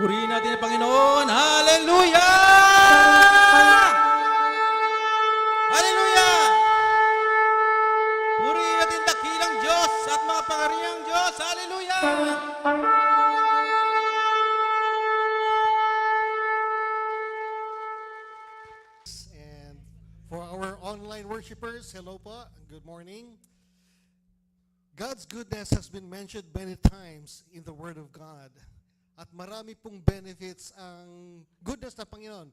Purihin natin ang Panginoon. Hallelujah! Hallelujah! Purihin natin dakilang Diyos at mga pangyarihang Diyos. Hallelujah! And for our online worshipers, hello po, good morning. God's goodness has been mentioned many times in the Word of God. At marami pong benefits ang goodness ng Panginoon.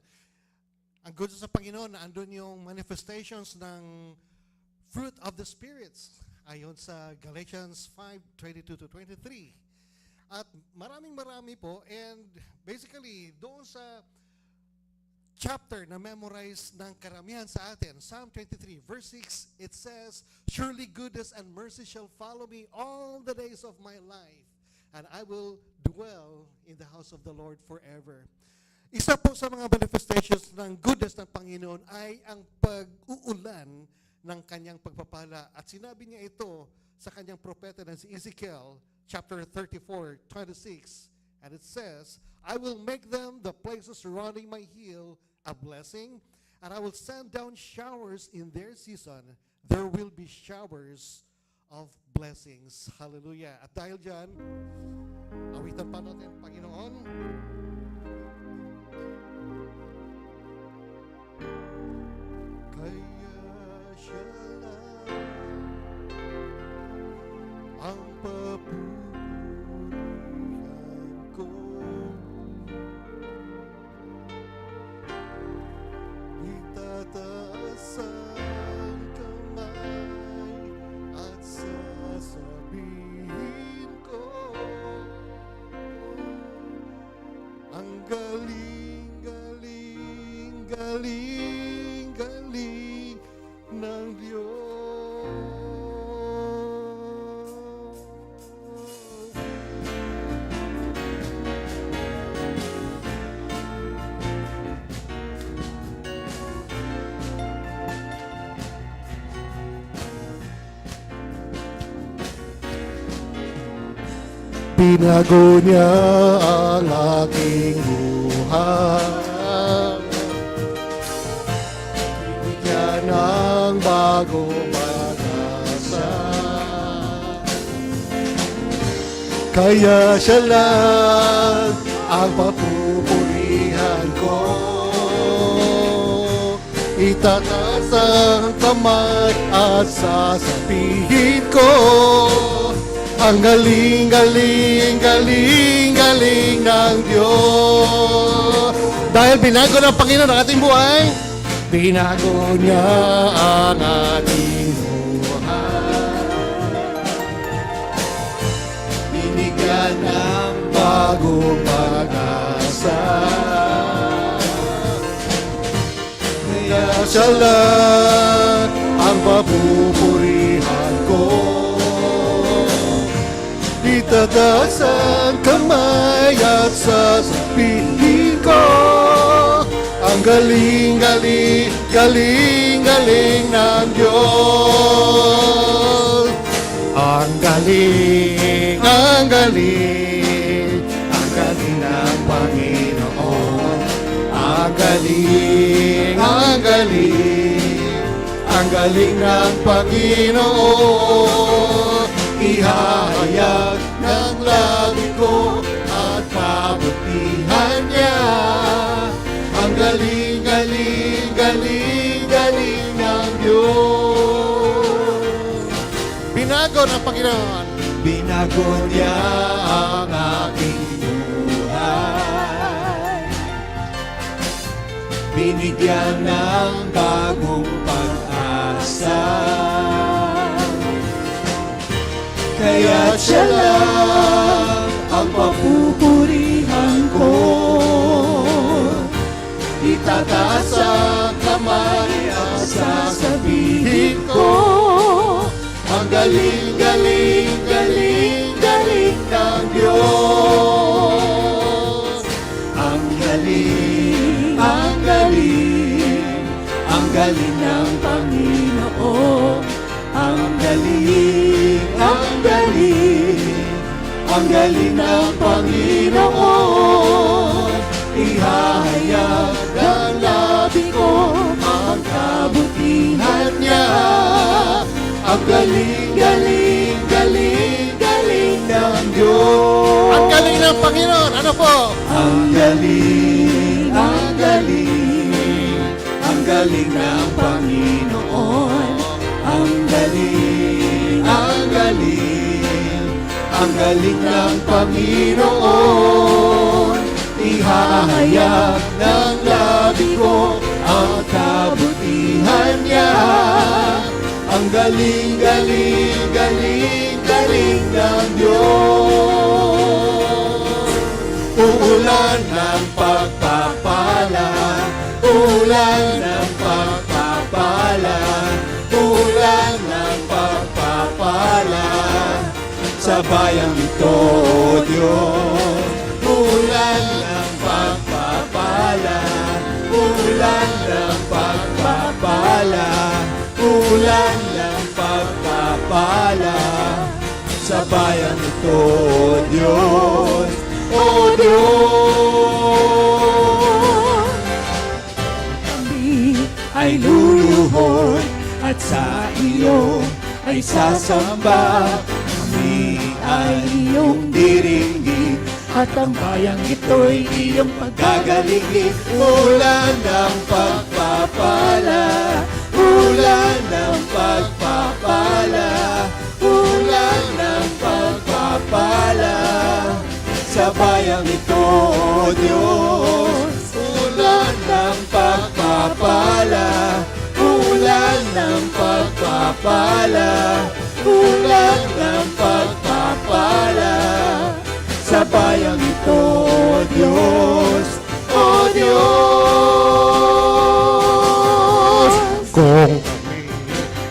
Ang goodness ng Panginoon, andun yung manifestations ng fruit of the spirits. Ayon sa Galatians 5:22-23. At marami po, and basically, doon sa chapter na memorize ng karamihan sa atin, Psalm 23, verse 6, it says, "Surely goodness and mercy shall follow me all the days of my life, and I will dwell in the house of the Lord forever." Isa po sa mga manifestations ng goodness ng Panginoon ay ang pag-uulan ng kanyang pagpapala. At sinabi niya ito sa kanyang propeta na si Ezekiel, chapter 34:26, and it says, "I will make them the places surrounding my hill a blessing, and I will send down showers in their season. There will be showers of blessings." Hallelujah. At dahil dyan, awitan pa natin, Panginoon. Kaya siya lang ang papurihan ko. Itataas ang kamay at sasabihin ko, ang galing, galing, galing, galing ng Diyos. Binago niya ang aking buhay. Binigyan ng bagong pag-asa. Kaya siya lang ang papupurihan ko. Itataas ang kamay at sasabihin ko, ang galing, galing, galing, galing ng Diyos. Dahil binago ng Panginoon ang ating buhay, binago niya ang ating buhay. Binigyan ng bagong pag-asa. Kaya siya lang ang papupurihan ko. Itataas ang kamay at sasabihin ko, ang galing, galing, galing, galing ng Diyos. Ang galing, ang galing, ang galing ng Panginoon. Ang galing, ang galing, ang galing ng Panginoon. Ihahayag ng langit ko at kabutihan niya. Ang galing, galing, galing, galing ng Diyos. Binago ng Panginoon. Binago niya ang aking buhay. Binigyan ng bagong pag-asa. Kaya siya lang ang papupurihan ko. Itataas ang kamay at sasabihin ko, ang galing, galing, galing, galing ng Diyos. Ang galing, ang galing, ang galing ng Panginoon. Ang galing, ang galing, ang galing ng Panginoon. ihahayag ng labi ko ang kabutihan niya. Ang galing, galing, galing, galing ng Diyos. Ang galing ng Panginoon. Ano po? Ang galing, ang galing, ang galing ng Panginoon. Ang galing, ang galing, ang galing ng Panginoon. Ihahayag ng labi ko ang kabutihan niya. Ang galing, galing, galing, galing ng Diyos. Uulan ng pagpapala, ulan ng pagpapala, ulan ng pagpapala sa bayang ito, O Diyos. Ulan ng pagpapala, ulan ng pagpapala, ulan ng pagpapala sa bayang ito, O Diyos. O Diyos, kami ay luluhod at sa iyo ay sasamba. Kami ay iyong diringgin at ang bayang ito'y iyong pagkagalingin. Ulan ng pagpapala, ulan ng pagpapala, ulan ng pagpapala sa bayang ito, O Diyos. Ulan ng pagpapala, ulan ng pagpapala, ulan ng pagpapala sa bayang ito, O Diyos. O Diyos, kung kami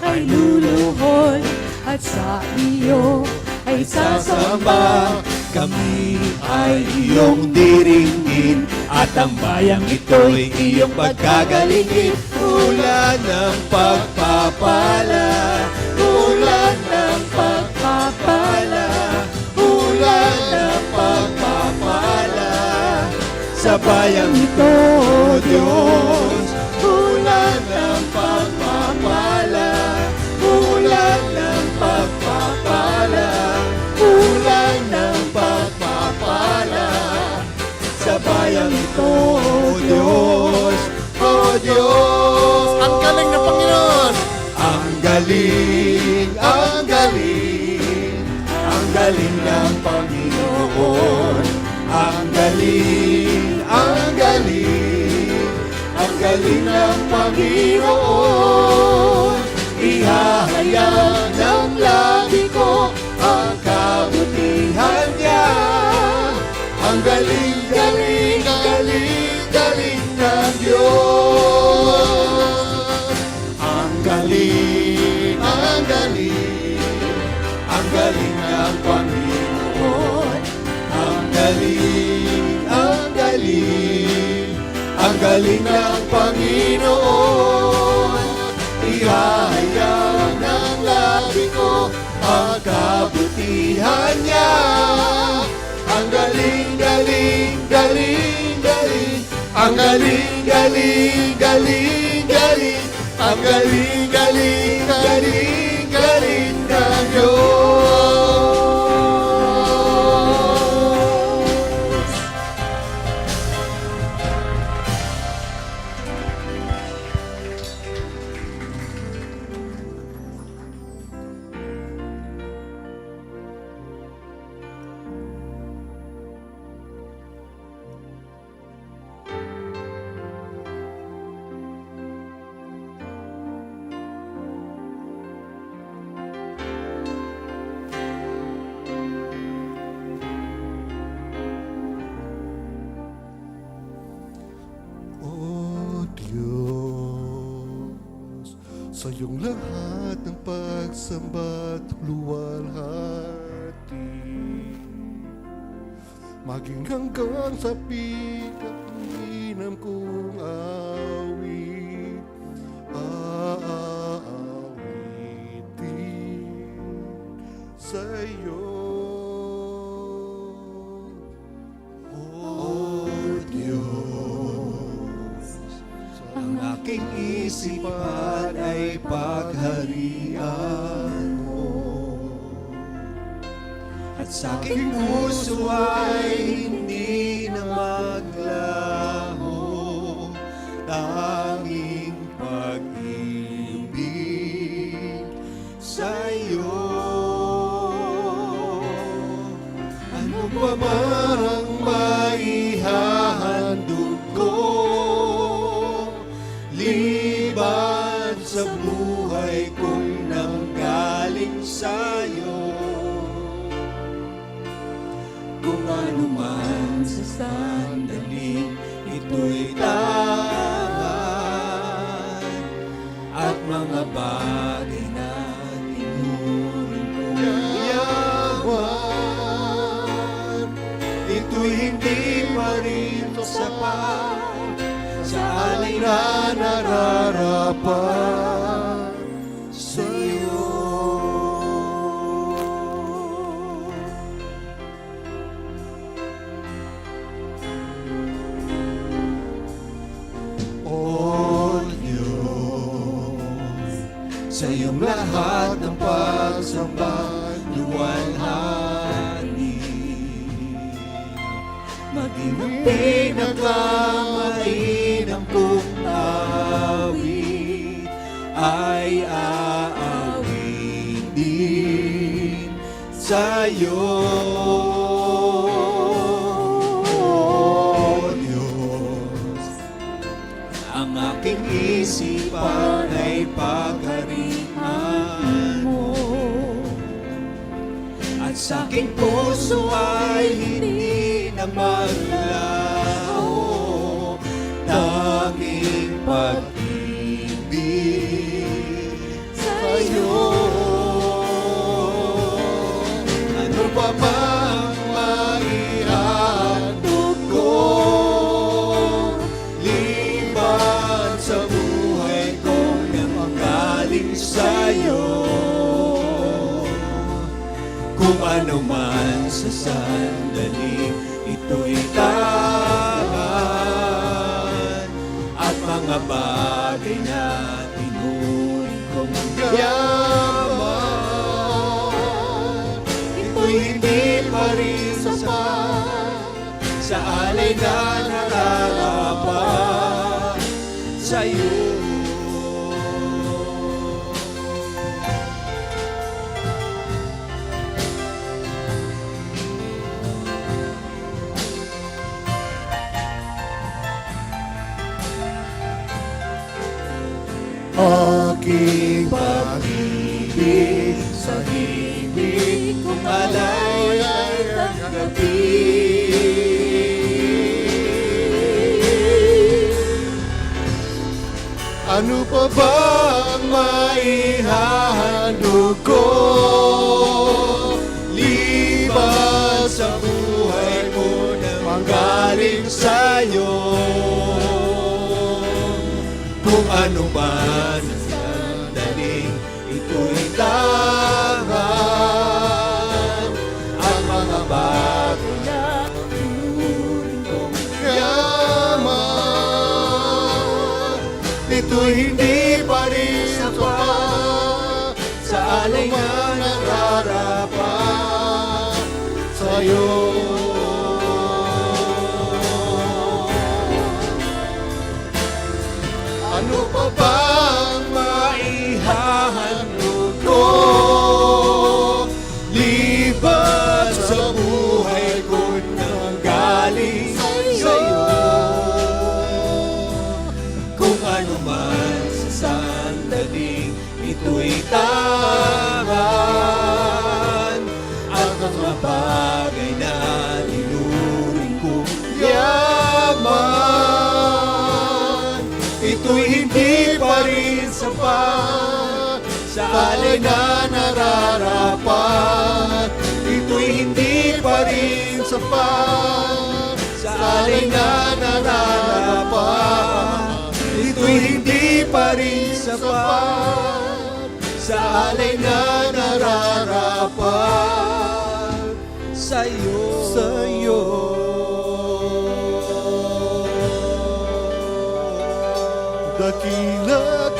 ay luluhod at sa iyo ay sasamba. kami ay iyong diringgin at ang bayang ito'y iyong pagkagalingin. Ulan ng pagpapala, ulan ng pagpapala, ulan ng pagpapala sa bayang ito, O Diyos. Ulan ng pagpapala, ulan ng pagpapala, ulan ng pagpapala sa bayang ito, O Diyos. O Diyos, Ang galing ng Panginoon. ang galing, ang galing, ang galing ng Panginoon. Ang galing, ang galing, ang galing ng Panginoon. Ihahayag ng labi ko ang kabutihan niya. Ang galing, galing, galing, galing ng Diyos. Ang galing, ang galing, ang galing ng Panginoon. Ang galing, ang galing, ang galing ng Panginoon. Ihahayag ng labi ko ang kabutihan niya. Ang galing, galing, galing, galing, ang galing, galing, galing, galing, ang galing, galing, galing, galing ng Diyos. O Diyos, sa iyong lahat ng pagsamba't luwalhati, maging hanggang sa pinakaminam kong awit, aawitin sa iyo, O Diyos. isipan ay pagharian mo. At sa aking puso ay hindi na maglaho tanging pag-ibig sa'yo. Ano pa man ang maihahandog ko, Liban sa buhay kong nanggaling sa'yo. Kung ano man sa sandaling ito'y tangan at mga bagay na tinuring kong yaman, ito'y hindi pa rin sapat sa alay na nararapat sa'yo. O Diyos, Sa iyong lahat ng pagsamba, luwalhati. Maging ang pinakamainam kong awit ay aawit din sa'yo. O Diyos, ang aking isipan ay pagharian mo. At sa aking puso ay hindi na maglaho tanging pag-ibig sa'yo. Ano pa bang maihandog ko, liban sa buhay kong nanggaling sa'yo? Kung ano man sa sandaling ito'y tangan at mga bagay na tinuring kong yaman, ito'y hindi pa rin sapat sa alay na nararapat sa'yo. aking Pag-ibig sa himig kung alay ng gabi. ano pa ba ang maihahandog ko, Liban sa buhay mo na manggaling sa'yo. Kung ano man ang sandaling ito'y tangan at mga bagay na tinuring kong yaman, ito'y hindi pa rin sapat sa alay na nararapat sa'yo. Ano pa bang maihahandog ko, liban sa buhay ko nang galing sa'yo? Kung ano man sa sandaling ito'y tangan at mga bagay na tinuring kong yaman, ito'y hindi pa rin sapat sa alay na nararapat. Ito'y hindi pa rin sapat sa alay na nararapat. Ito'y hindi pa rin sapat sa alay na nararapat sa'yo. dakila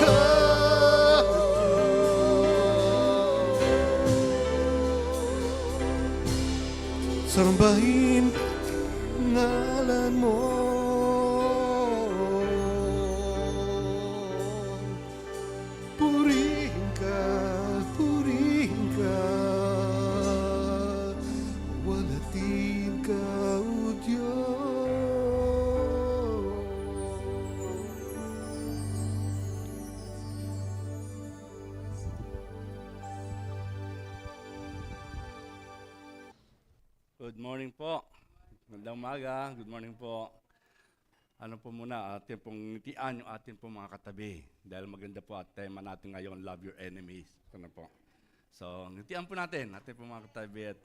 sambahin ngalan mo. Purihin ka, walatin ka, O Diyos. Good morning po. Magandang umaga. Good morning po. Ano po muna, atin pong ngitian yung atin pong mga katabi. Dahil maganda po at tema natin ngayon, love your enemies. Ano po. So, ngitian po natin, atin pong mga katabi at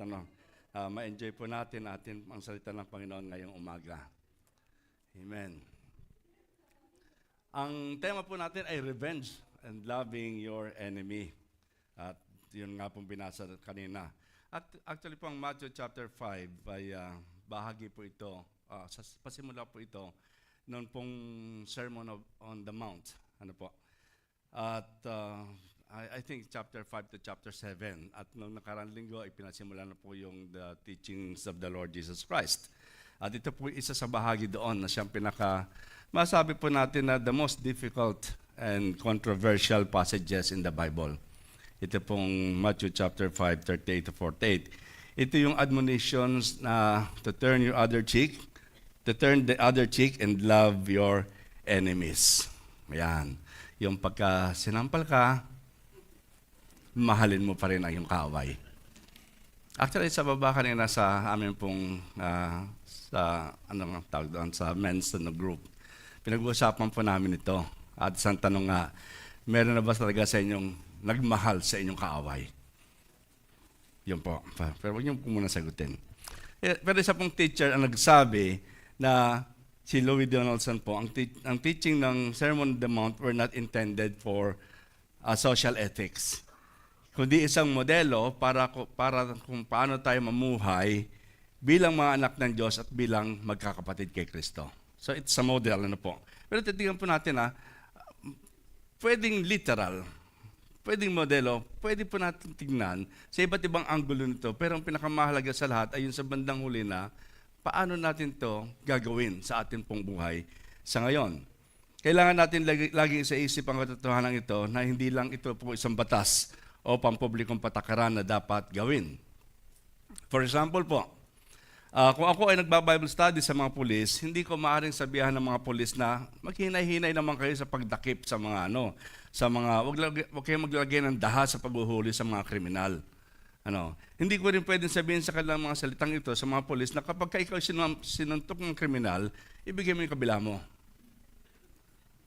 ma-enjoy po natin ang salita ng Panginoon ngayong umaga. Amen. Ang tema po natin ay revenge and loving your enemy. At yun nga pong binasa kanina. At actually po ang Matthew chapter 5 ay bahagi po ito, pasimula po ito noon pong Sermon on the Mount. Ano po? At I think chapter 5 to chapter 7. At noong nakarang linggo ay pinasimula na po yung the teachings of the Lord Jesus Christ. At ito po isa sa bahagi doon na siyang masabi po natin na the most difficult and controversial passages in the Bible. Ito pong Matthew chapter 5, 38 to 48. Ito yung admonitions na to turn the other cheek and love your enemies. Ayan. Yung pagka sinampal ka, mahalin mo pa rin ang iyong kaaway. Actually, sa baba kanina sa amin pong sa men's group, pinag-uusapan po namin ito. At isang tanong nga, meron na ba talaga sa inyong nagmahal sa inyong kaaway? Yun po. Pero huwag niyo po muna sagutin. Pero isa pong teacher ang nagsabi na si Louis Donaldson po, ang teaching ng Sermon on the Mount were not intended for social ethics, kundi isang modelo para kung paano tayo mamuhay bilang mga anak ng Diyos at bilang magkakapatid kay Kristo. So it's a model, ano po. Pero titingnan po natin pwedeng literal, pwedeng modelo, pwede po natin tingnan sa iba't ibang anggulo nito. Pero ang pinakamahalaga sa lahat ay yung sa bandang huli na paano natin to gagawin sa ating pong buhay sa ngayon. Kailangan natin laging sa isip ang katotohanan ito na hindi lang ito po isang batas o pampublikong patakaran na dapat gawin. For example po, kung ako ay nagba-Bible study sa mga pulis, hindi ko maaaring sabihan ng mga pulis na maghinay-hinay naman kayo sa pagdakip sa mga wag kayong maglagay ng daha sa paghuhuli sa mga kriminal. Hindi ko rin pwedeng sabihin sa kanilang mga salitang ito sa mga pulis na kapag ikaw sinuntok ng kriminal, ibigay mo yung kabila mo.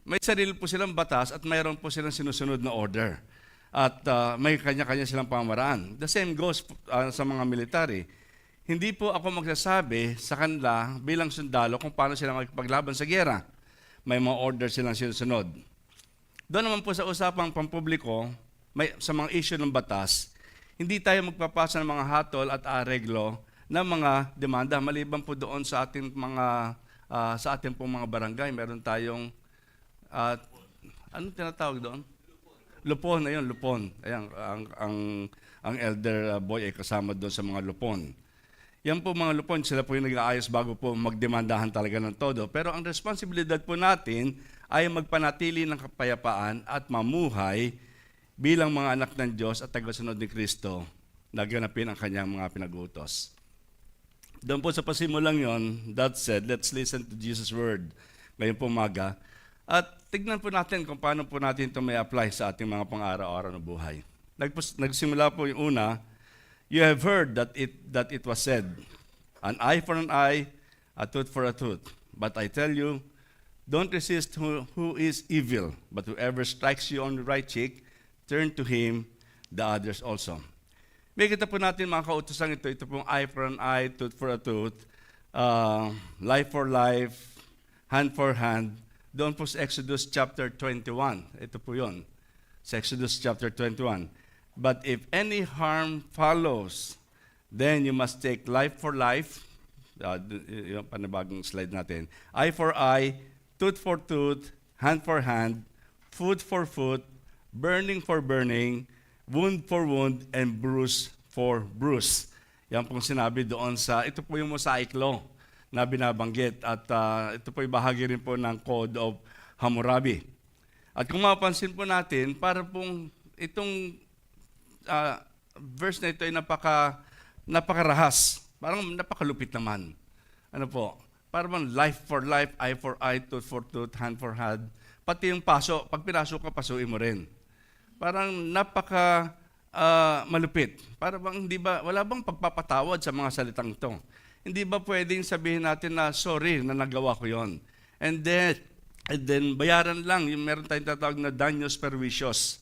May sarili po silang batas at mayroon po silang sinusunod na order. At may kanya-kanya silang pamaraan. The same goes sa mga military. Hindi po ako magsasabi sa kanila bilang sundalo kung paano sila magpaglaban sa giyera. May mga order silang sinusunod. Doon naman po sa usapang pampubliko, sa mga issue ng batas, hindi tayo magpapasa ng mga hatol at areglo ng mga demanda. Maliban po doon sa ating pong mga barangay, meron tayong, anong tinatawag doon? Lupon, ayun, lupon. Ayan, ang elder boy ay kasama doon sa mga lupon. Yan po mga lupon, sila po yung nag-aayos bago po magdemandahan talaga ng todo. Pero ang responsibilidad po natin ay magpanatili ng kapayapaan at mamuhay bilang mga anak ng Diyos at tagasunod ni Kristo na ganapin ang kanyang mga pinag-utos. Doon po sa pasimulang yon, that said, let's listen to Jesus' word ngayong umaga. At tignan po natin kung paano po natin ito may apply sa ating mga pang-araw-araw na buhay. Nagsimula po yung una, you have heard that it was said, an eye for an eye, a tooth for a tooth. But I tell you, don't resist who is evil, but whoever strikes you on the right cheek, turn to him the others also. May kita po natin mga kautusan ito pong eye for an eye, tooth for a tooth, life for life, hand for hand. Doon po sa Exodus chapter 21. Ito po yun. Sa Exodus chapter 21. But if any harm follows, then you must take life for life. Yung panibagong slide natin. Eye for eye, tooth for tooth, hand for hand, foot for foot, burning for burning, wound for wound, and bruise for bruise. Yan pong sinabi doon sa, ito po yung Mosaic Law na binabanggit. At ito po yung bahagi rin po ng Code of Hammurabi. At kung mapapansin po natin, para pong itong verse na ito ay napakarahas. Parang napakalupit naman. Ano po? Parang life for life, eye for eye, tooth for tooth, hand for hand. Pati yung paso, pag pinasok ka, pasuin mo rin. Parang malupit. Para bang wala bang pagpapatawad sa mga salitang ito? Hindi ba pwedeng sabihin natin na sorry na nagawa ko yon? And then bayaran lang, yung meron tayong tatawag na daños perjuicios.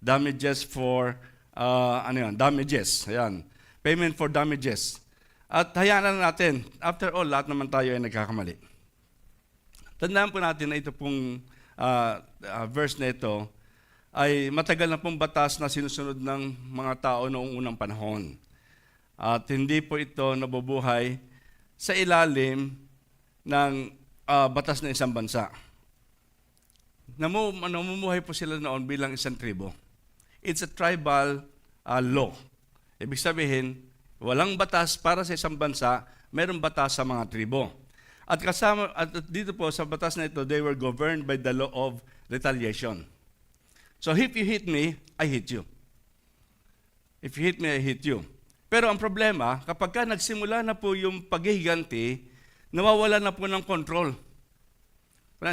Damages for damages. Ayan. Payment for damages. At hayaan na natin, after all, lahat naman tayo ay nagkakamali. Tandaan po natin na ito pong verse na ito ay matagal na pong batas na sinusunod ng mga tao noong unang panahon. At hindi po ito nabubuhay sa ilalim ng batas ng isang bansa. Namumuhay po sila noon bilang isang tribo. It's a tribal law. Ibig sabihin, walang batas para sa isang bansa, mayroong batas sa mga tribo. At dito po sa batas na ito, they were governed by the law of retaliation. So if you hit me, I hit you. If you hit me, I hit you. Pero ang problema, kapag nagsimula na po yung paghihiganti, nawawala na po ng control.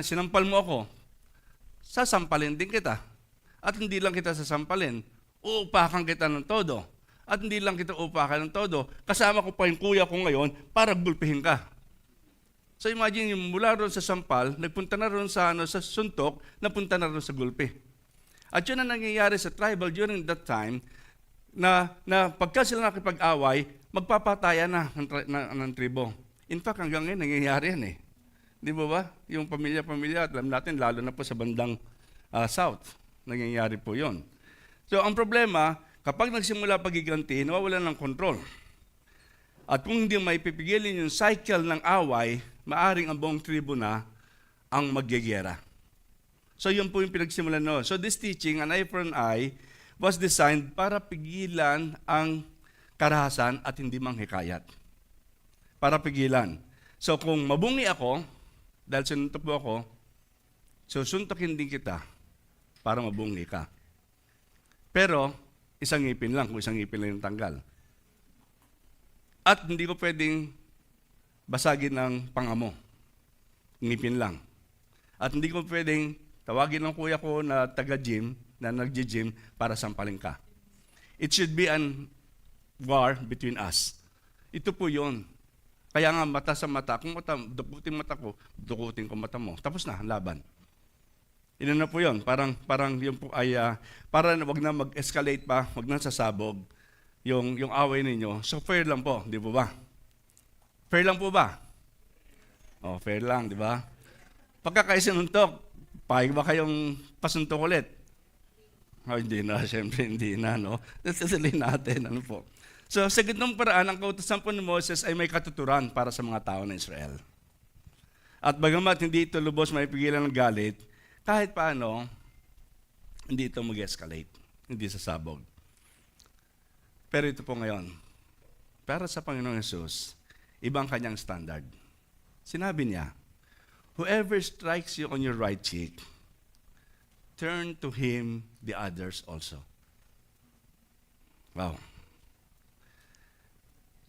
Sinampal mo ako, sasampalin din kita. At hindi lang kita sasampalin, uupakan kita ng todo. At hindi lang kita uupakan ng todo, kasama ko pa yung kuya ko ngayon para gulpihin ka. So imagine, yung mula ron sa sampal, nagpunta na ron sa suntok, napunta na ron sa gulpi. At yun ang nangyayari sa tribal during that time, na pagka sila nakipag-away, magpapatayan na ng tribo. In fact, hanggang ngayon, nangyayari yan eh. Di ba? Yung pamilya-pamilya, at alam natin, lalo na po sa bandang south, nangyayari po yon. So ang problema, kapag nagsimula pagiganti, nawawalan ng control. At kung hindi maipipigilin yung cycle ng away, maaring ang buong tribo na ang magyegera. So yun po yung pinagsimulan noon. So this teaching, an eye for an eye, was designed para pigilan ang karahasan at hindi manghikayat. Para pigilan. So kung mabungi ako, dahil sinuntok mo ako, susuntokin din kita para mabungi ka. Pero, isang ngipin lang, kung isang ngipin lang yung tanggal. At hindi ko pwedeng basagin ng panga mo. Ngipin lang. At hindi ko pwedeng tawagin ng kuya ko na taga-gym, na nag-gym para sampalin ka. It should be an war between us. Ito po yun. Kaya nga mata sa mata, kung dukutin mata ko, dukutin ko mata mo. Tapos na, laban. Ino na po yun. Parang yun po ay, para wag na mag-escalate pa, wag na sasabog yung away ninyo. So fair lang po, di ba? Fair lang po ba? Oh, fair lang, di ba? Pagka kayo sinuntok, pahig ba kayong pasuntok ulit? Oh, hindi na, siyempre hindi na, no? Sasalin natin, ano po. So, sa gitnong paraan, ang kautusan po ni Moses ay may katuturan para sa mga tao ng Israel. At bagamat hindi ito lubos maipigilan ng galit, kahit paano, hindi ito mag-escalate, hindi sasabog. Pero ito po ngayon, para sa Panginoong Yesus, ibang kanyang standard. Sinabi niya, whoever strikes you on your right cheek, turn to him the others also. Wow.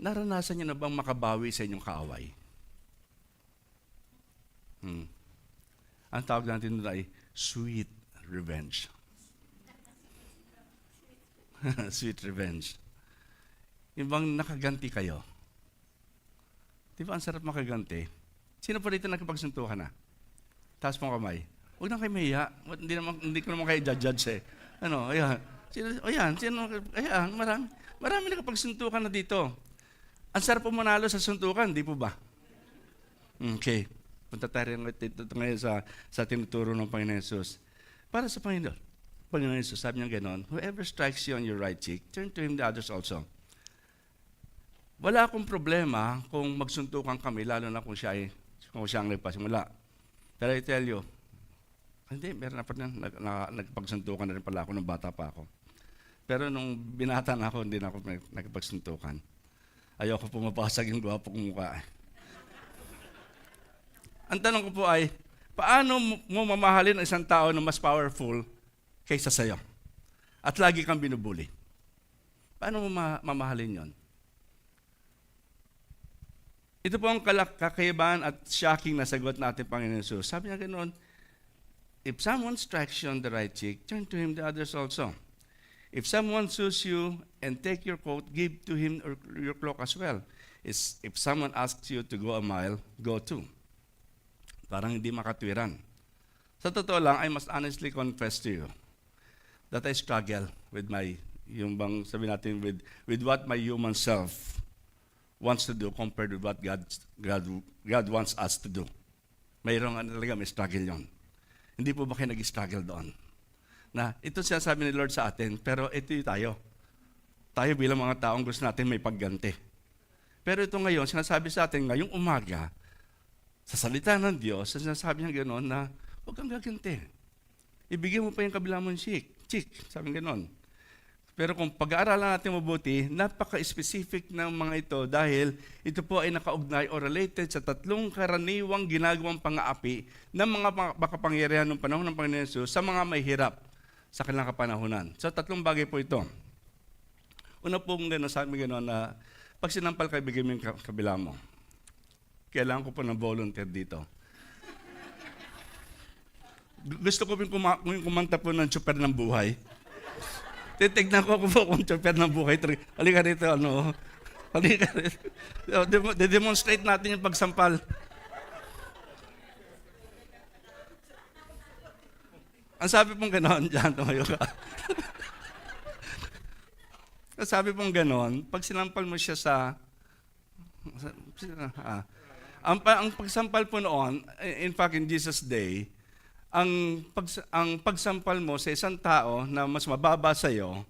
Naranasan niyo na bang makabawi sa inyong kaaway? Ang tawag natin doon ay sweet revenge. Sweet revenge. Yung bang nakaganti kayo? Di ba ang sarap makaganti? Sino pa rito nakipagsuntukan na? Taas mong kamay. Huwag na kayo mahiya. Hindi ko naman kayo judge eh. Ayan. Ayan, marami nakapagsuntukan na dito. Ang sarap po manalo sa suntukan, di po ba? Okay. Punta tayo ngayon sa tinuturo ng Panginoon Yesus. Para sa Panginoon Yesus, sabi niya gano'n, whoever strikes you on your right cheek, turn to him the others also. Wala akong problema kung magsuntukan kami, lalo na kung siya ang nagpasimula. Pero I tell you, hindi, meron na pa rin, nagpagsuntukan na rin pala ako nung bata pa ako. Pero nung binata na ako, hindi na ako nagpagsuntukan. Ayoko po mapasag yung gwapo kong mukha. Ang tanong ko po ay, paano mo mamahalin ang isang tao na mas powerful kaysa sa'yo? At lagi kang binubuli. Paano mo mamahalin yon? Ito po ang kakaibahan at shocking na sagot natin, Panginoon Jesus. Sabi niya ganoon, if someone strikes you on the right cheek, turn to him the others also. If someone sues you and take your coat, give to him your cloak as well. If someone asks you to go a mile, go too. Parang hindi makatwiran. Sa totoo lang, I must honestly confess to you that I struggle with yung bang sabi natin, with what my human self wants to do compared with what God wants us to do. Mayroong talaga, may struggle yon. Hindi po ba kayo nag-struggle doon? Na ito sinasabi ni Lord sa atin, pero ito yung tayo. Tayo bilang mga taong gusto natin may pagganti. Pero ito ngayon, sinasabi sa atin ngayong umaga, sa salita ng Diyos, sinasabi niya gano'n na huwag kang gaganti. Ibigay mo pa yung kabila mong cheek, sabi gano'n. Pero kung pag-aaralan natin mabuti, napaka-specific ng mga ito dahil ito po ay nakaugnay o related sa tatlong karaniwang ginagawang pang-aapi ng mga makapangyarihan ng panahon ng Panginoon Yesus sa mga may hirap sa kanilang kapanahunan. So tatlong bagay po ito. Una po gano'n, sabi gano'n na pag sinampal ka, ibigay mo yung kabila mo. Kailangan ko po ng volunteer dito. Gusto ko yung kumanta po ng Tsuper ng Buhay. Titignan ko kung Tsuper ng Buhay. Halika rito, ano. Halika rito. De-demonstrate natin yung pagsampal. Ang sabi pong gano'n, dyan, tumayo ka. Ang sabi pong gano'n, pag sinampal mo siya ang pagsampal po noon, in fact, in Jesus' day, ang pagsampal mo sa isang tao na mas mababa sa iyo,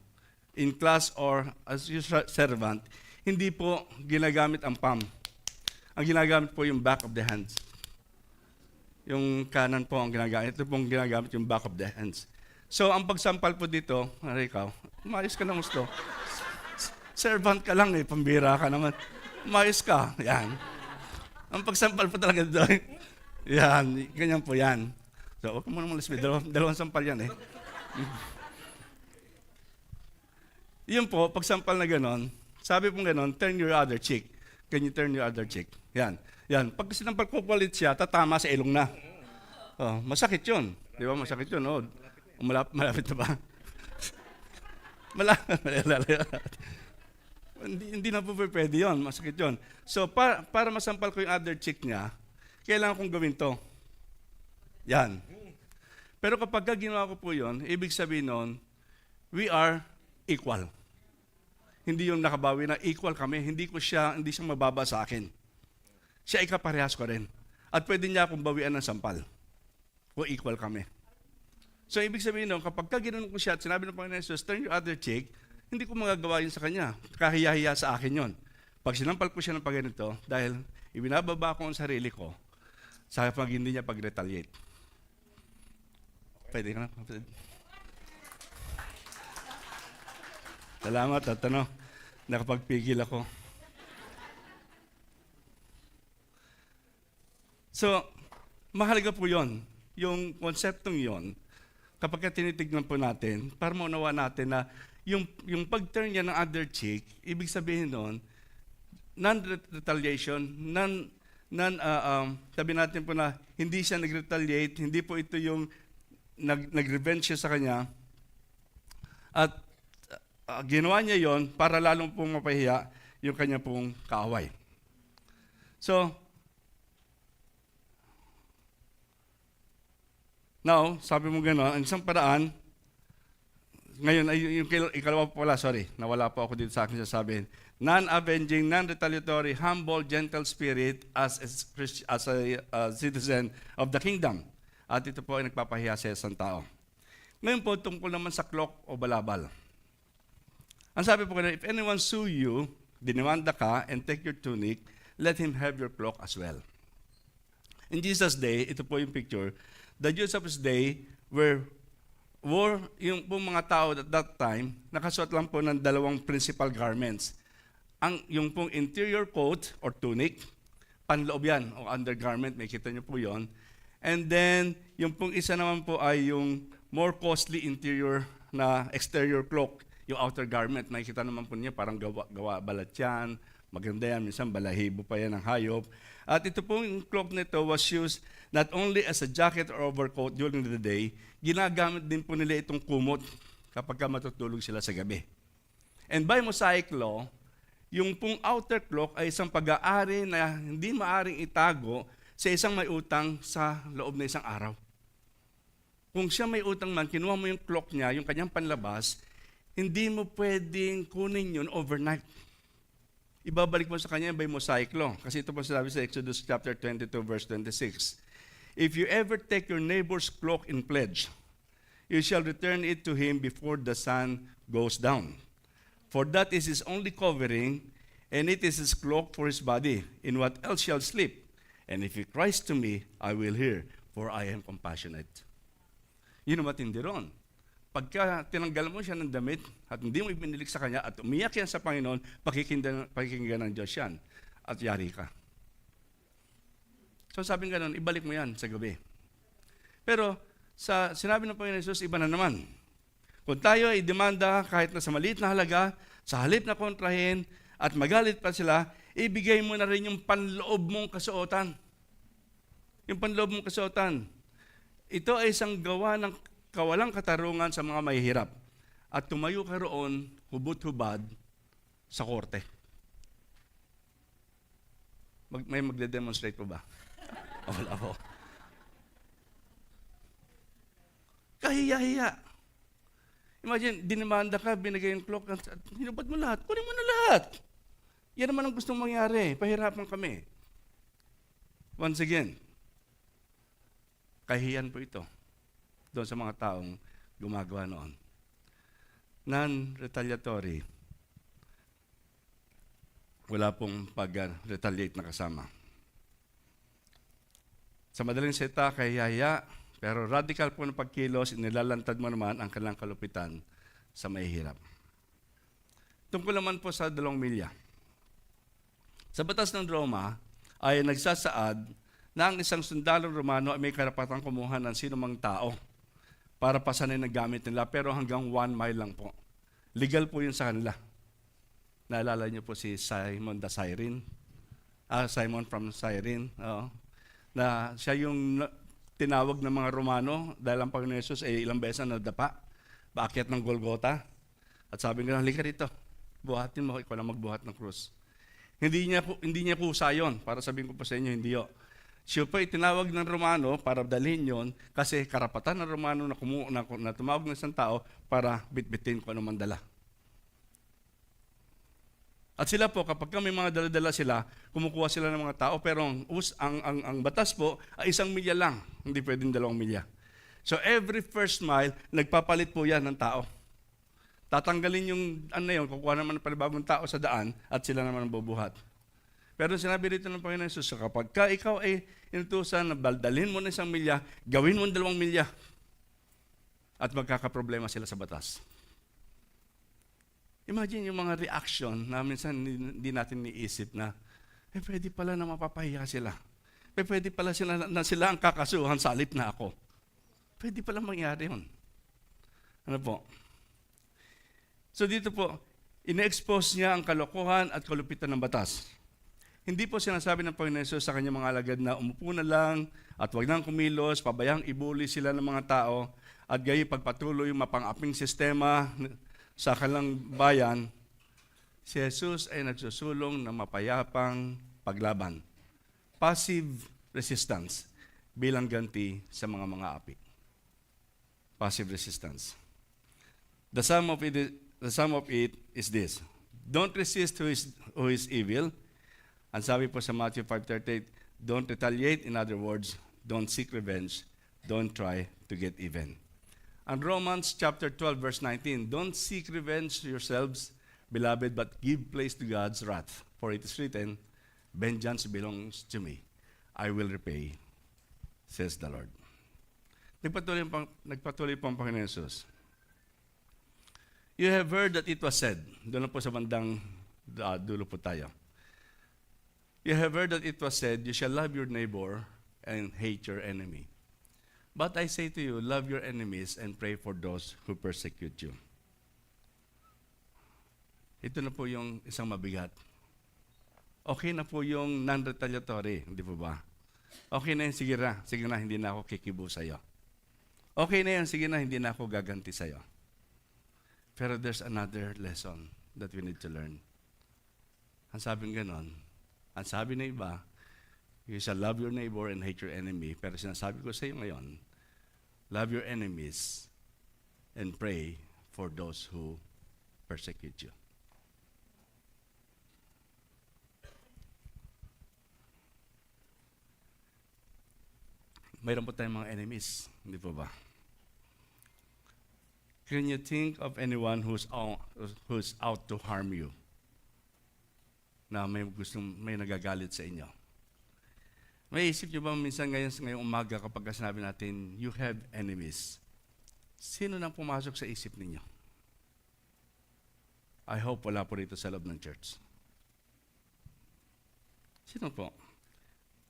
in class or as your servant, hindi po ginagamit ang palm. Ang ginagamit po yung back of the hands. Yung kanan po ang ginagamit. Ito pong ginagamit yung back of the hands. So, ang pagsampal po dito, ikaw, umayos ka na gusto. Servant ka lang pambira ka naman. Umayos ka, yan. Ang pagsampal po talaga doon, yan, ganyan po yan. So, huwag mo naman lisbid, dalawang sampal yan Yun po, pagsampal na ganon, sabi pong ganon, turn your other cheek. Can you turn your other cheek? Yan, yan. Pag sinampal ko palit siya, tatama sa ilong na. Oh, masakit yun. Di ba, masakit yun. Oh. Malapit na ba? Malapit. Hindi na po pwede yun. Masakit yun. So, para masampal ko yung other cheek niya, kailangan kong gawin to. Yan. Pero kapag ginawa ko po yun, ibig sabihin nun, we are equal. Hindi yung nakabawi na equal kami. Hindi siya mababa sa akin. Siya ay kaparehas ko rin. At pwede niya akong bawian ng sampal. O equal kami. So, ibig sabihin nun, kapag ginawa ko siya at sinabi ng Panginoon Jesus, turn your other cheek, hindi ko magagawa yun sa kanya. Kahiya-hiya sa akin yun. Pag sinampal ko siya ng pagganito, dahil ibinababa ko ang sarili ko, sa pag hindi niya pag-retaliate. Pwede ka na? Salamat at nakapagpigil ako. So, mahalaga po yun. Yung konseptong yun, kapag tinitignan po natin, para maunawa natin na yung pag-turn niya ng other cheek, ibig sabihin nun, non-retaliation, sabi natin po na hindi siya nag-retaliate, hindi po ito yung nag-revenge siya sa kanya, at ginawa niya yon para lalong pong mapahiya yung kanya pong kaaway. So, now, sabi mo gano'n, ang isang paraan, ngayon, yung ikalawa po pala, nawala po ako dito sa akin sasabihin. Non-avenging, non-retaliatory, humble, gentle spirit as a citizen of the kingdom. At ito po ay nagpapahiya sa isang tao. Ngayon po, tungkol naman sa cloak o balabal. Ang sabi po if anyone sue you, dinimanda ka, and take your tunic, let him have your cloak as well. In Jesus' day, ito po yung picture, the Jews of his day were yung pong mga tao at that time, nakasuot lang po ng dalawang principal garments. yung pong interior coat or tunic, panloob yan, o undergarment, may kita nyo po yon. And then, yung pong isa naman po ay yung more costly interior na exterior cloak, yung outer garment. Makikita naman po niya, parang gawa balat yan, maganda yan, minsan balahibo pa yan ng hayop. At ito pong cloak nito was used not only as a jacket or overcoat during the day, ginagamit din po nila itong kumot kapag matutulog sila sa gabi. And by Mosaic law, yung pong outer cloak ay isang pag-aari na hindi maaring itago sa isang may utang sa loob na isang araw. Kung siya may utang man, kinuha mo yung cloak niya, yung kanyang panlabas, hindi mo pwedeng kunin yun overnight. Ibabalik mo sa kanya by Mosaic law. Kasi ito po sinabi sa Exodus chapter 22, verse 26. If you ever take your neighbor's cloak in pledge, you shall return it to him before the sun goes down. For that is his only covering, and it is his cloak for his body. In what else shall sleep? And if he cries to me, I will hear, for I am compassionate. Yun ang matindi ron. Pagka tinanggal mo siya ng damit at hindi mo ibinilik sa kanya at umiyak yan sa Panginoon, pakikinggan ng Diyos yan at yari ka. So sabi nga nun, ibalik mo yan sa gabi. Pero sa sinabi ng Panginoon Jesus, iba na naman. Kung tayo ay demanda kahit na sa maliit na halaga, sa halip na kontrahin at magalit pa sila, ibigay mo na rin yung panloob mong kasuotan. Yung panloob mong kasuotan. Ito ay isang gawa ng kawalang katarungan sa mga mahihirap. At tumayo ka roon, hubot-hubad, sa korte. May magde-demonstrate po ba? Wala po. Kahiya-hiya. Imagine, dinimanda ka, binigay yung cloak, hinubad mo lahat, kunin mo na lahat. Yan naman ang gustong mangyari, pahirapan kami. Once again, kahiyan po ito doon sa mga taong gumagawa noon. Non-retaliatory, wala pong pag-retaliate na kasama. Sa madaling salita, kahiya, pero radical po ng pagkilos, nilalantad mo naman ang kanilang kalupitan sa mahihirap. Tungkol naman po sa 2 milya. Sa batas ng Roma ay nagsasaad na ang isang sundalong Romano ay may karapatang kumuha ng sinumang tao para pasanin ang gamit nila, pero hanggang 1 mile lang po. Legal po yun sa kanila. Naalala niyo po si Simon the Cyrene? Simon from Cyrene. Na siya yung tinawag ng mga Romano dahil ang Panginoon Jesus ay ilang beses na nadapa, baakyat ng Golgota. At sabi nga, halika dito, buhatin mo, ikaw lang magbuhat ng krus. Hindi niya kusa yun, para sabihin ko pa sa inyo, hindi yun. Siya pa itinawag ng Romano para dalhin yon kasi karapatan ng Romano na tumawag ng isang tao para bitbitin kung ano man dala. At sila po, kapag may mga dala-dala sila, kumukuha sila ng mga tao, pero ang batas po ay 1 milya lang, hindi pwedeng 2 milya. So every first mile, nagpapalit po yan ng tao. Tatanggalin yung kukuha naman ng panibagong tao sa daan at sila naman ang bubuhat. Pero sinabi rito ng Panginoon Jesus, kapag ikaw ay inutusan na dalhin mo ng 1 milya, gawin mo ng 2 milya. At magkakaproblema sila sa batas. Imagine yung mga reaction na minsan hindi natin niisip na, pwede pala na mapapahiya sila. Pwede pala sila ang kakasuhan sa halip na ako. Pwede pala mangyari yun. Ano po? So dito po, ine-expose niya ang kalokohan at kalupitan ng batas. Hindi po sinasabi ng Panginoon Jesus sa kanyang mga alagad na umupo na lang at huwag nang kumilos, pabayang ibuli sila ng mga tao at gayon pagpatuloy yung mapang-aping sistema sa kanilang bayan. Si Jesus ay nagsusulong ng mapayapang paglaban. Passive resistance bilang ganti sa mga api. Passive resistance. The sum of it is this. Don't resist who is evil. Ang sabi po sa Matthew 5:38, don't retaliate. In other words, don't seek revenge. Don't try to get even. And Romans chapter 12 verse 19, don't seek revenge yourselves, beloved, but give place to God's wrath. For it is written, vengeance belongs to me. I will repay, says the Lord. Nagpatuloy po ang Panginoon Jesus. You have heard that it was said, doon na po sa bandang dulo po tayo. You have heard that it was said, you shall love your neighbor and hate your enemy. But I say to you, love your enemies and pray for those who persecute you. Ito na po yung isang mabigat. Okay na po yung non-retaliatory, hindi po ba? Okay na yun, sige na, hindi na ako kikibo sa'yo. Okay na yun, sige na, hindi na ako gaganti sa'yo. Pero there's another lesson that we need to learn. Ang sabing ganon, ang sabi na iba, you shall love your neighbor and hate your enemy. Pero sinasabi ko sa iyo ngayon, love your enemies and pray for those who persecute you. Mayroon po tayong mga enemies, hindi po ba? Can you think of anyone who's out to harm you? Na may nagagalit sa inyo? May isip niyo ba minsan ngayong umaga kapag sinabi natin, you have enemies? Sino nang pumasok sa isip ninyo? I hope wala po rito sa loob ng church. Sino po?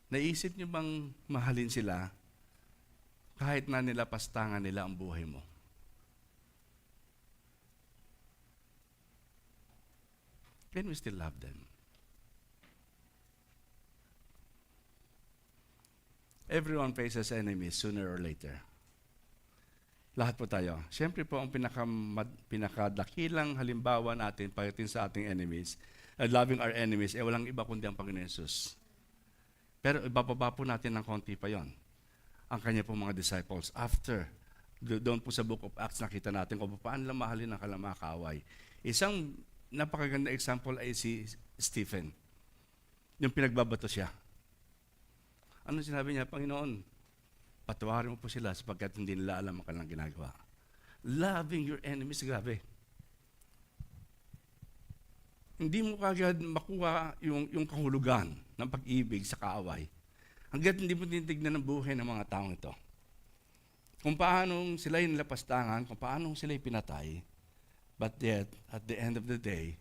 Naisip niyo bang mahalin sila kahit na nilapastangan nila ang buhay mo? Can we still love them? Everyone faces enemies sooner or later. Lahat po tayo. Siyempre po, ang pinakadakilang halimbawa natin pagdating sa ating enemies, loving our enemies, walang iba kundi ang Panginoon Jesus. Pero ibababa po natin ng konti pa yon. Ang kanya po mga disciples, after, doon po sa Book of Acts, nakita natin kung paano lang mahalin ng mga kaaway. Isang napakaganda example ay si Stephen. Yung pinagbabato siya. Ano sinabi niya? Panginoon, patawarin mo po sila sapagkat hindi nila alam ang kanilang ginagawa. Loving your enemies, grabe. Hindi mo kagad makuha yung kahulugan ng pag-ibig sa kaaway. Hanggat hindi mo tinitignan ang buhay ng mga taong ito. Kung paano sila yung nilapastangan, kung paano sila yung pinatay, but yet, at the end of the day,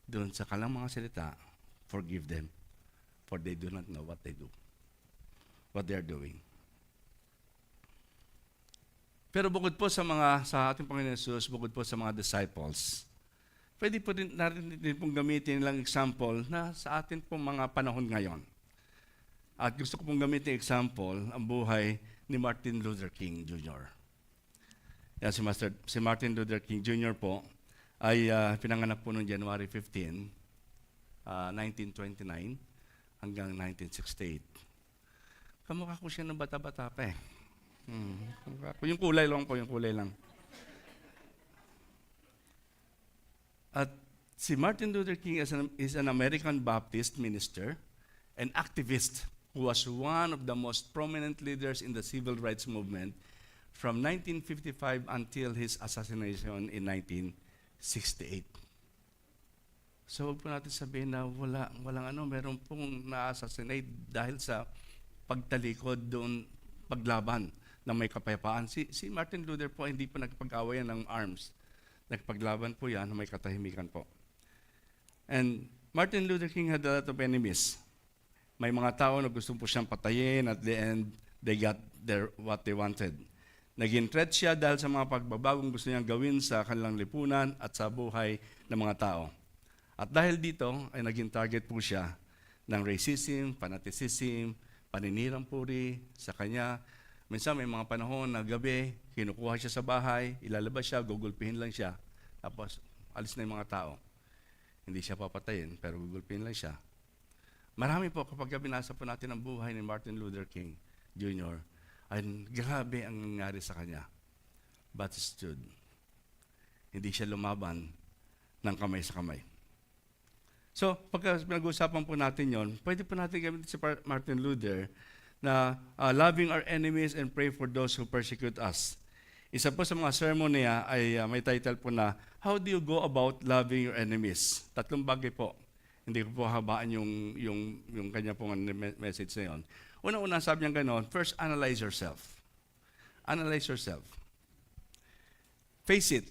doon sa kalang mga salita, forgive them, for they do not know what they do, what they are doing. Pero bukod po sa ating Panginoon Jesus, bukod po sa mga disciples, pwede po natin pong gamitin lang example na sa atin pong mga panahon ngayon. At gusto ko pong gamitin example ang buhay ni Martin Luther King Jr. Yan, si Martin Luther King Jr. po ay pinanganak po noong January 15, 1929 hanggang 1968. Kamukha ko siya ng bata-bata pa eh. Yung kulay lang. At si Martin Luther King is an American Baptist minister and activist who was one of the most prominent leaders in the civil rights movement from 1955 until his assassination in 1968. So huwag po natin sabihin na meron pong na-assassinate dahil sa pagtalikod doon, paglaban na may kapayapaan. Si Martin Luther po hindi po nagpag-awayan ng arms. Nagpaglaban po yan na may katahimikan po. And Martin Luther King had a lot of enemies. May mga tao na gusto po siyang patayin, at the end, they got what they wanted. Naging threat siya dahil sa mga pagbabagong gusto niyang gawin sa kanilang lipunan at sa buhay ng mga tao. At dahil dito, ay naging target po siya ng racism, fanaticism, paninirang puri sa kanya. Minsan may mga panahon na gabi, kinukuha siya sa bahay, ilalabas siya, gugulpihin lang siya, tapos alis na yung mga tao. Hindi siya papatayin, pero gugulpihin lang siya. Marami po kapag binasa po natin ang buhay ni Martin Luther King Jr., ay grabe ang nangyari sa kanya. But he stood. Hindi siya lumaban ng kamay sa kamay. So, pagka pinag-uusapan po natin yon, pwede po natin gamitin si Martin Luther na loving our enemies and pray for those who persecute us. Isa po sa mga sermon niya ay may title po na, How do you go about loving your enemies? 3 bagay po. Hindi ko po habaan yung kanya pong message na yun. Una-una sabi niya gano'n, first, analyze yourself. Analyze yourself. Face it.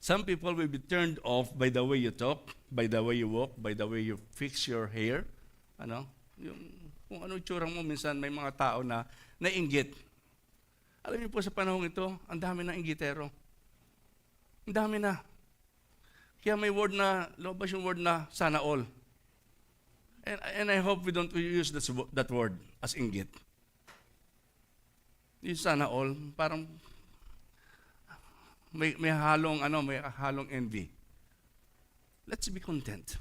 Some people will be turned off by the way you talk, by the way you walk, by the way you fix your hair. Ano? Kung ano itsura mo, minsan may mga tao na nainggit. Alam niyo po sa panahon ito, ang dami na inggitero. Ang dami na. Kaya may word na, lumabas yung word na sana all. And I hope we don't use that word as inggit. Yung sana all, parang may halong envy. Let's be content.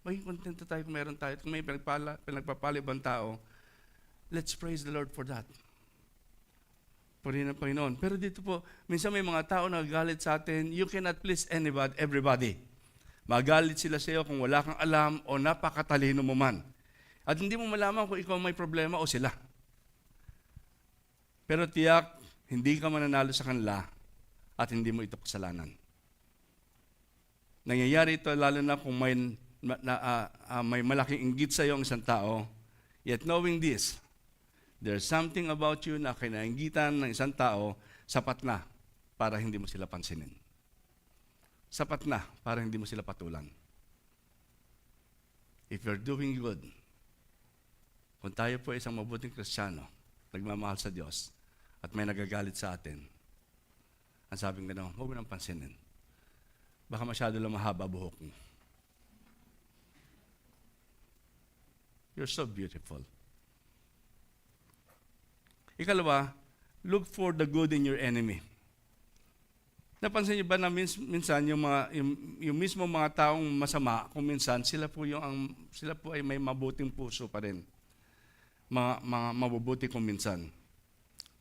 Maging content tayo kung meron tayo. Kung may pinagpapalibang tao, let's praise the Lord for that. Purihin ng Panginoon. Pero dito po, minsan may mga tao na nagagalit sa atin, you cannot please everybody. Magalit sila sa iyo kung wala kang alam o napakatalino mo man. At hindi mo malaman kung ikaw may problema o sila. Pero tiyak, hindi ka mananalo sa kanila at hindi mo ito kasalanan. Nangyayari ito lalo na kung may malaking inggit sa iyo ang isang tao. Yet knowing this, there's something about you na kinainggitan ng isang tao, sapat na para hindi mo sila pansinin. Sapat na para hindi mo sila patulan. If you're doing good, kung tayo po ay isang mabuting Kristiyano, nagmamahal sa Diyos, at may nagagalit sa atin, ang sabing gano'n, huwag mo nang pansinin. Baka masyado lang mahaba buhok mo. You're so beautiful. Ikalawa, look for the good in your enemy. Napansin niyo ba na minsan yung mismo mga taong masama, kung minsan sila po ay may mabuting puso pa rin. Mga mabubuti kung minsan.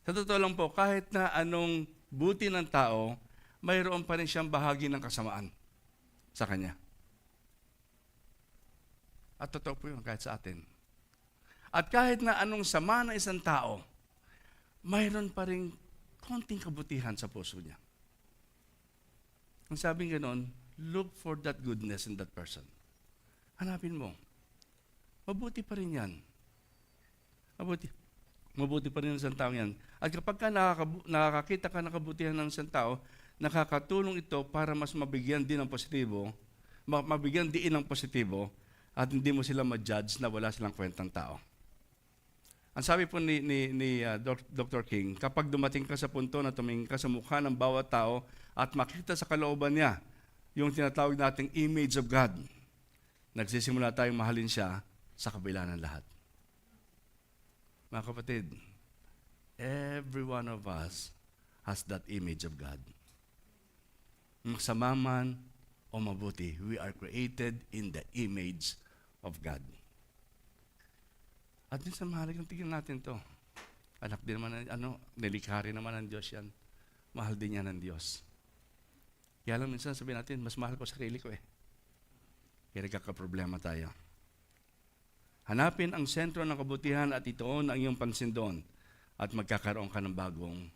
Sa totoo lang po, kahit na anong buti ng tao, mayroon pa rin siyang bahagi ng kasamaan sa kanya. At totoo po yun kahit sa atin. At kahit na anong sama ng isang tao, mayroon pa rin konting kabutihan sa puso niya. Ang sabing gano'n, look for that goodness in that person. Hanapin mo. Mabuti pa rin yan. Mabuti pa rin ang isang tao yan. At kapag nakakakita ka ng kabutihan ng isang tao, nakakatulong ito para mas mabigyan din ng positibo, mabigyan din ng positibo, at hindi mo sila ma-judge na wala silang kwentang tao. Ang sabi po ni Dr. King, kapag dumating ka sa punto na tumingin ka sa mukha ng bawat tao at makita sa kalooban niya yung tinatawag nating image of God, nagsisimula tayong mahalin siya sa kabila ng lahat. Mga kapatid, every one of us has that image of God. Masama man o mabuti, we are created in the image of God. At minsan mahalagang tingnan natin to. Anak din naman, nilikha rin naman ng Diyos yan. Mahal din yan ng Diyos. Kaya lang minsan sabihin natin, mas mahal ko sarili ko eh. Kaya nagkakaproblema tayo. Hanapin ang sentro ng kabutihan at itoon ang iyong pansin doon at magkakaroon ka ng bagong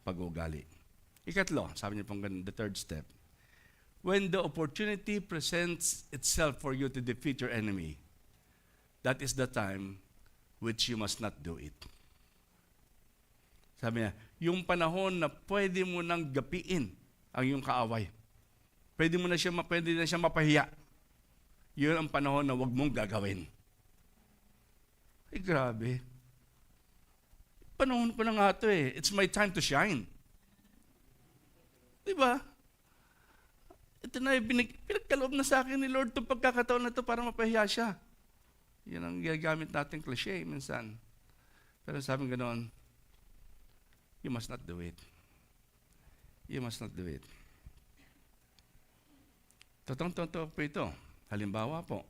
pag-uugali. Ikatlo, sabi niyo pong ganun, the third step. When the opportunity presents itself for you to defeat your enemy, that is the time which you must not do it. Sabi niya, yung panahon na pwede mo nang gapiin ang iyong kaaway. Pwede na siya mapahiya. Yun ang panahon na wag mong gagawin. Ay, grabe. Panahon ko na nga ito eh. It's my time to shine. Diba? Ito na, pinagkaloob na sa akin ni Lord itong pagkakataon na ito para mapahiya siya. Yan ang gagamit natin cliche minsan. Pero sabi ganoon, you must not do it. You must not do it. Totoo po ito. Halimbawa po,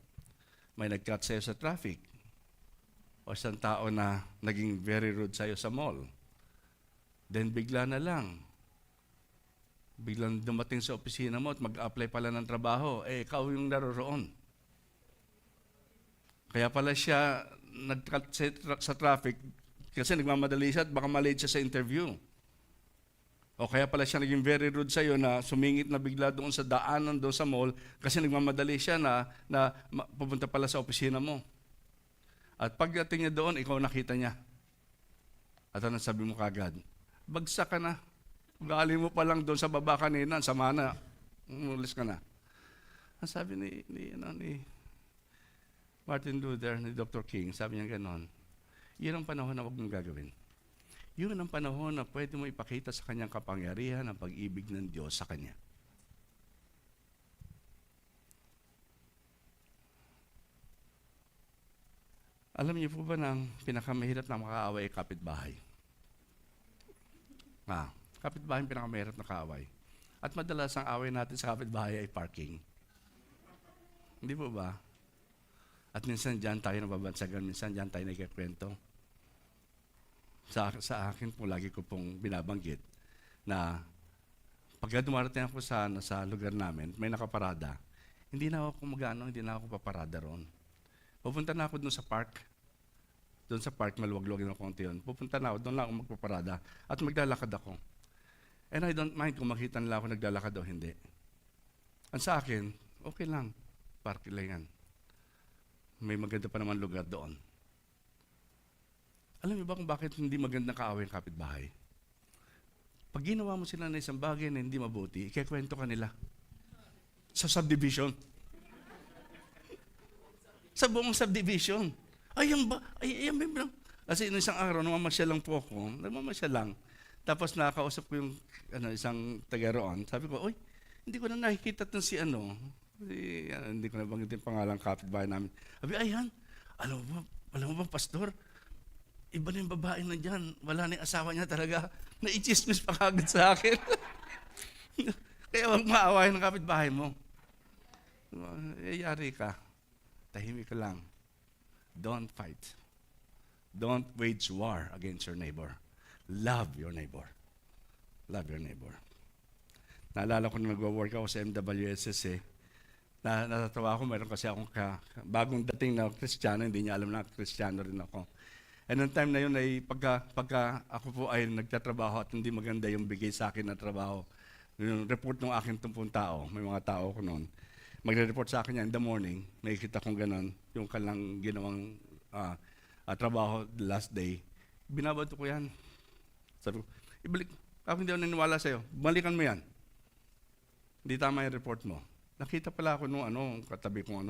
may nag-cut sa'yo sa traffic o isang tao na naging very rude sa'yo sa mall. Then bigla na lang, biglang dumating sa opisina mo at mag-apply pala ng trabaho, ikaw yung naroroon. Kaya pala siya nag-cut sa traffic kasi nagmamadali siya at baka malate siya sa interview. O kaya pala siya naging very rude sa'yo na sumingit na bigla doon sa daanan doon sa mall kasi nagmamadali siya na pupunta pala sa opisina mo. At pagdating niya doon, ikaw nakita niya. At ano sabi mo kagad? Bagsak ka na. Galing mo pa lang doon sa baba kanina, sama na. Umulis ka na. Ang sabi ni Martin Luther, ni Dr. King, sabi niya ganon, yun ang panahon na huwag mong gagawin. Yun ang panahon na pwede mo ipakita sa kanyang kapangyarihan ang pag-ibig ng Diyos sa kanya. Alam niyo po ba na ang pinakamahirap na makaaway ay kapitbahay? Kapitbahay ang pinakamahirap na kaaway. At madalas ang away natin sa kapitbahay ay parking. Hindi po ba? At minsan dyan tayo nababansagan, minsan dyan tayo nagkikwento. Sa akin po, lagi ko pong binabanggit na pagka dumarating ako sa lugar namin, may nakaparada, hindi na ako paparada roon. Pupunta na ako doon sa park. Doon sa park, maluwag-luwag na konti yun. Pupunta na ako, doon lang ako magpaparada at maglalakad ako. And I don't mind kung makita nila ako naglalakad o hindi. Ang sa akin, okay lang. Park lang yan. May maganda pa naman lugar doon. Alam niyo ba kung bakit hindi magandang kaaway ang kapitbahay? Pag ginawa mo sila na isang bagay na hindi mabuti, ikikwento ka nila. Sa subdivision. Sa buong subdivision. Ayan ba? Ayan ba? Kasi isang araw, namamasyal lang po ako. Namamasyal lang. Tapos nakakausap ko yung isang taga roon. Sabi ko, oy, hindi ko na nakikita itong hindi ko na banggitin pangalang kapitbahay namin. Sabi, ayan, alam mo ba, pastor? Iba na yung babae na dyan. Wala na yung asawa niya talaga. Naichismis pa kagad sa akin. Kaya wag maawahin ng kapitbahay mo. Yari ka. Tahimik ka lang. Don't fight. Don't wage war against your neighbor. Love your neighbor. Love your neighbor. Naalala ko na nag-work ako sa MWSS natatawa ako, meron kasi akong bagong dating na Kristiyano, hindi niya alam na Kristiyano rin ako. And noong time na yun ay pagka ako po ay nagtatrabaho at hindi maganda yung bigay sa akin na trabaho, yung report ng aking 10 tao, may mga tao ko noon, magre-report sa akin yan in the morning, nakikita kong ganun, yung kanilang ginawang trabaho the last day, binabato ko yan. Sabi ko, ibalik, ako hindi ako naniniwala sa'yo, balikan mo yan. Hindi tama yung report mo. Nakita pala ako nung katabi kong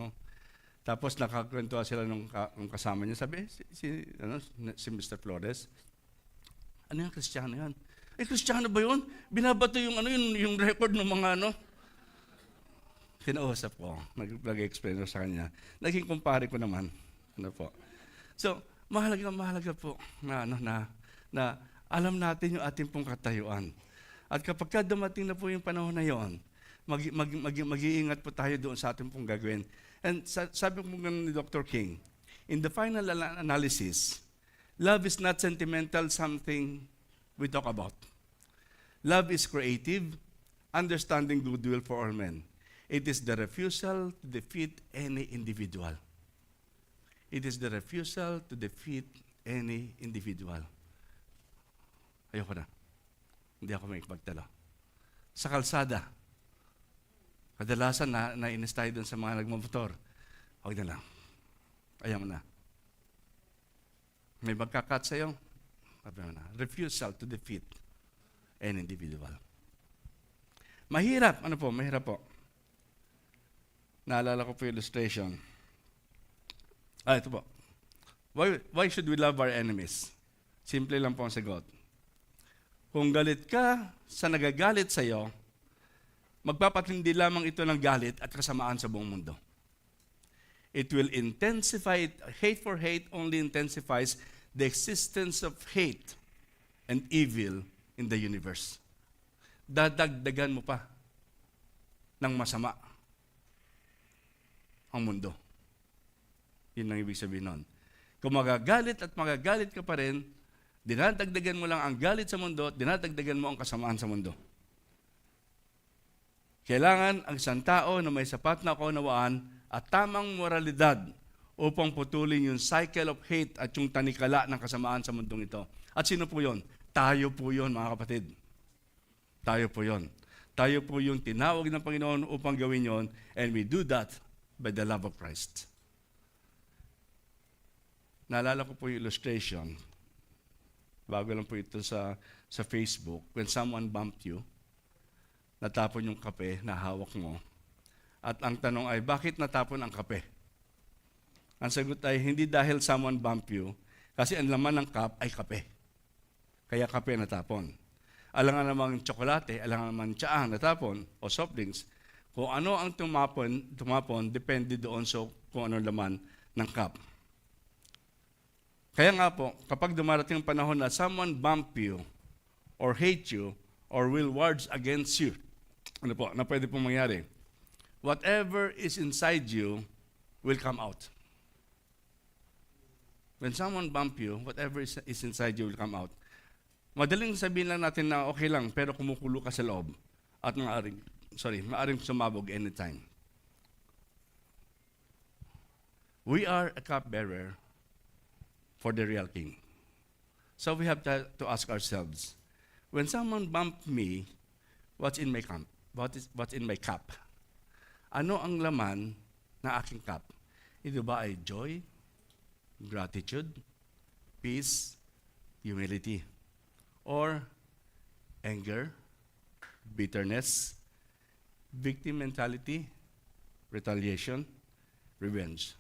Tapos nakakwentuhan sila nung kasama niya. Sabi, si Mr. Flores, ano yung Kristiyano yan? Kristiyano ba yun? Binabato yung record ng mga Kinausap ko, nag-explain ko sa kanya. Naging kumpare ko naman. So, mahalaga po na alam natin yung ating pong katayuan. At kapag dumating na po yung panahon na yon, mag-iingat po tayo doon sa ating pong gagawin. And sabi ko ni Dr. King, in the final analysis, love is not sentimental, something we talk about. Love is creative, understanding goodwill for all men. It is the refusal to defeat any individual. It is the refusal to defeat any individual. Ayoko na. Hindi ako may ipagtalo. Sa kalsada, kadalasan nainis tayo dun sa mga nagmamotor. Huwag na lang. Ayaw mo na. May magkakat sa'yo. Ayaw mo na. Refusal to defeat an individual. Mahirap. Mahirap po. Naalala ko po yung illustration. Ito po. Why should we love our enemies? Simple lang po ang sagot. Kung galit ka sa nagagalit sa'yo, magpapatindi lamang ito ng galit at kasamaan sa buong mundo. It will intensify, hate for hate only intensifies the existence of hate and evil in the universe. Dadagdagan mo pa ng masama ang mundo. Yun ang ibig sabihin nun. Kung magagalit at magagalit ka pa rin, dinadagdagan mo lang ang galit sa mundo at dinadagdagan mo ang kasamaan sa mundo. Kailangan ang isang tao na may sapat na kaunawaan at tamang moralidad upang putulin yung cycle of hate at yung tanikala ng kasamaan sa mundong ito. At sino po yun? Tayo po yun, mga kapatid. Tayo po yun. Tayo po yung tinawag ng Panginoon upang gawin yon, and we do that by the love of Christ. Naalala ko po yung illustration. Bago lang po ito sa Facebook. When someone bumped you, natapon yung kape na hawak mo. At ang tanong ay, bakit natapon ang kape? Ang sagot ay, hindi dahil someone bumped you, kasi ang laman ng cup ay kape. Kaya kape natapon. Alangan namang tsokolate, alangan namang tsaa natapon, o soft drinks. Kung ano ang tumapon, depende doon sa kung ano laman ng cup. Kaya nga po, kapag dumarating ang panahon na someone bump you, or hate you, or will words against you, ano po, na pwede pong mangyari? Whatever is inside you will come out. When someone bump you, whatever is inside you will come out. Madaling sabihin lang natin na okay lang, pero kumukulo ka sa loob at maaring sumabog anytime. We are a cupbearer for the real king. So we have to ask ourselves, when someone bump me, what's in my cup? What's in my cup? Ano ang laman na aking cup? Ito ba ay joy, gratitude, peace, humility, or anger, bitterness, victim mentality, retaliation, revenge?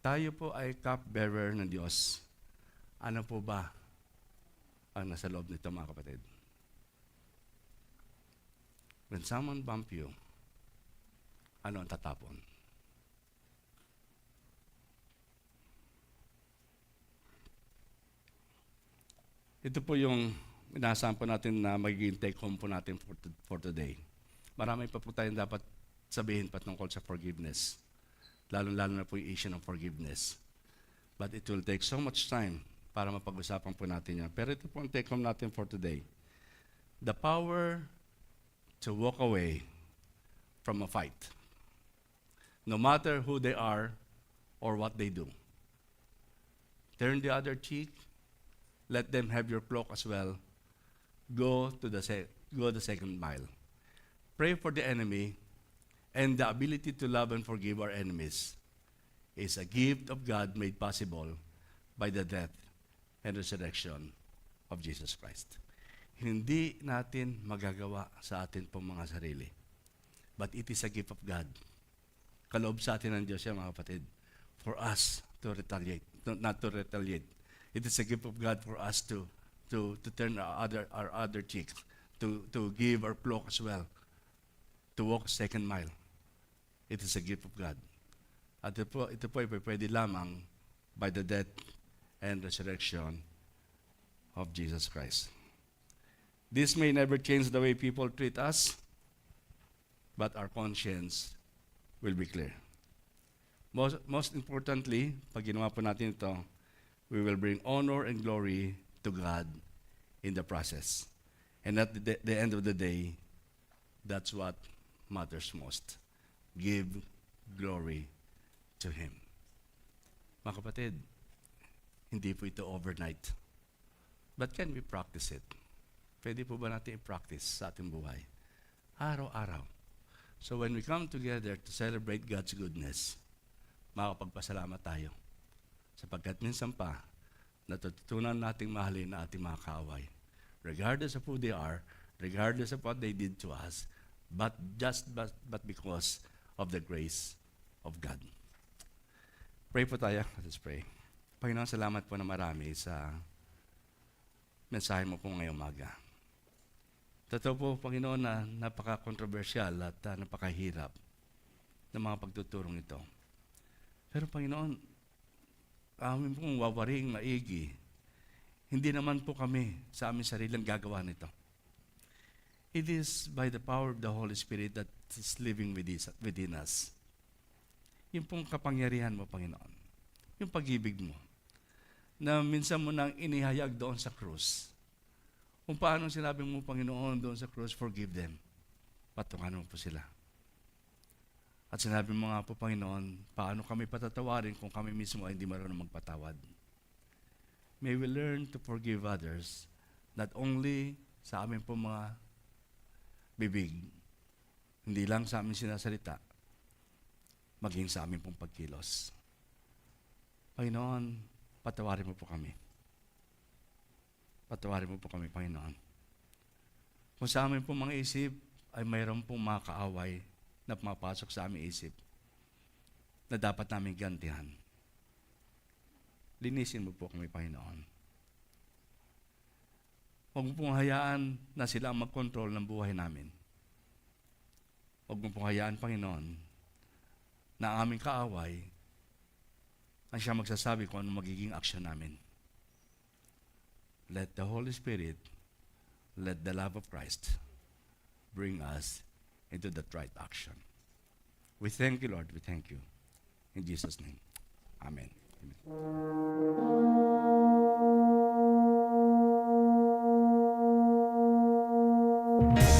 Tayo po ay cup-bearer ng Diyos. Ano po ba ang nasa loob nito, mga kapatid? When someone bump you, ano ang tatapon? Ito po yung inaasahan po natin na magiging take home po natin for today. Marami pa po tayong dapat sabihin patungkol sa forgiveness. Lalo-lalo na po yung issue ng forgiveness. But it will take so much time para mapag-usapan po natin yan. Pero ito po ang take home natin for today. The power to walk away from a fight. No matter who they are or what they do. Turn the other cheek. Let them have your cloak as well. Go the second mile. Pray for the enemy, and the ability to love and forgive our enemies is a gift of God made possible by the death and resurrection of Jesus Christ. Hindi natin magagawa sa atin pong mga sarili. But it is a gift of God. Kaloob sa atin ng Diyos yan, mga kapatid, for us to retaliate, not to retaliate. It is a gift of God for us to turn our other cheek, to give our cloak as well, to walk a second mile. It is a gift of God. At ito po ay pwede lamang by the death and resurrection of Jesus Christ. This may never change the way people treat us, but our conscience will be clear. Most importantly, pag ginawa po natin ito, we will bring honor and glory to God in the process. And at the end of the day, that's what matters most. Give glory to Him. Mga kapatid, hindi po ito overnight. But can we practice it? Pwede po ba natin i-practice sa ating buhay? Araw-araw. So when we come together to celebrate God's goodness, makapagpasalamat tayo. Sapagkat minsan pa, natutunan nating mahalin na ating mga kaaway. Regardless of who they are, regardless of what they did to us, but because of the grace of God. Pray po tayo. Let us pray. Panginoon, salamat po na marami sa mensahe mo po ngayong umaga. Totoo po, Panginoon, na napaka-controversial at napakahirap ng mga pagtuturong ito. Pero Panginoon, amin pong wawaring maigi, hindi naman po kami sa aming sarilang gagawa nito. It is by the power of the Holy Spirit that is living within us. Yung pong kapangyarihan mo, Panginoon. Yung pag-ibig mo. Na minsan mo nang inihayag doon sa krus. Kung paano sinabi mo, Panginoon, doon sa krus, forgive them. Patungan mo po sila. At sinabi mo nga po, Panginoon, paano kami patatawarin kung kami mismo ay hindi marunong magpatawad. May we learn to forgive others, not only sa amin po mga bibig, hindi lang sa amin sinasalita, maging sa amin pong pagkilos. Panginoon, patawarin mo po kami. Patawarin mo po kami, Panginoon. Kung sa amin pong mga isip ay mayroon pong mga kaaway na pumapasok sa aming isip na dapat namin gantihan, linisin mo po kami, Panginoon. Huwag mo pong hayaan na sila ang mag-control ng buhay namin. Huwag mo pong hayaan, Panginoon, na ang aming kaaway ang siya magsasabi kung ano magiging aksyon namin. Let the Holy Spirit, let the love of Christ bring us into that right action. We thank you, Lord. We thank you. In Jesus' name. Amen. Amen.